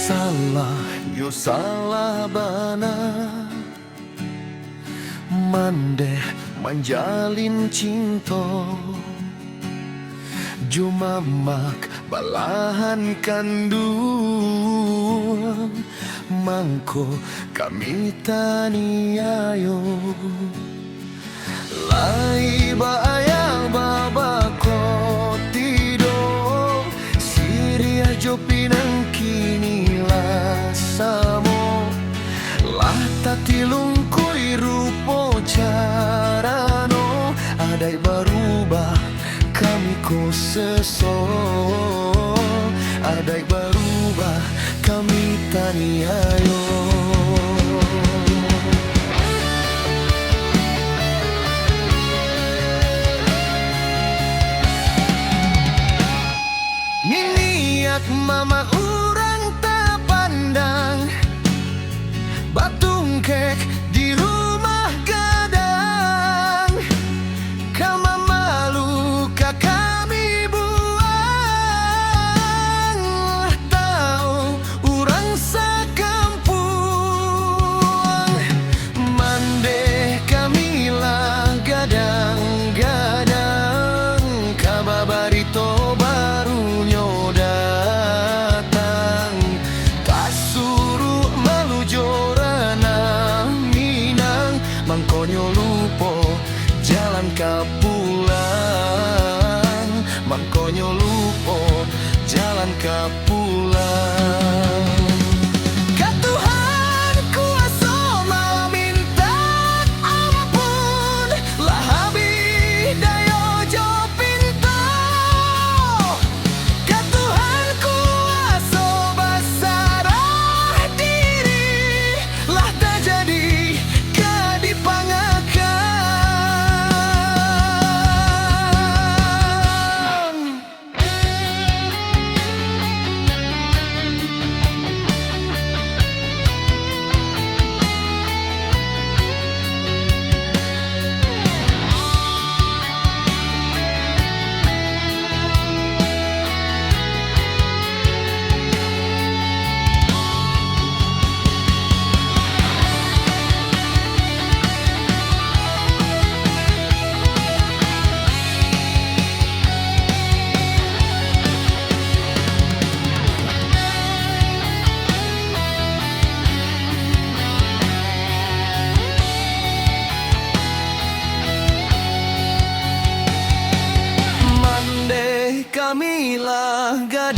Salah yo salah bana mandeh menjalin cinta jumamak balahan kandung mangko kami taniayo lai bayang babako tido siria jopinang kini lasamo lah tatilung koi rupo carano adai berubah kami ko seso adai berubah kami taniayo niat mama urang tak pandang batung kek di rumah gadang kama malu kami buang tahu urang sakampung mande kami lah gadang-gadang kababarito baru nyoda mangkonyo lupo jalan kapulang mangkonyo lupo jalan kapulang Katuhan kuasa mau minta ampun lah habis dayo jo pinto Katuhan kuasa basarah diri lah tak jadi kamilah gadang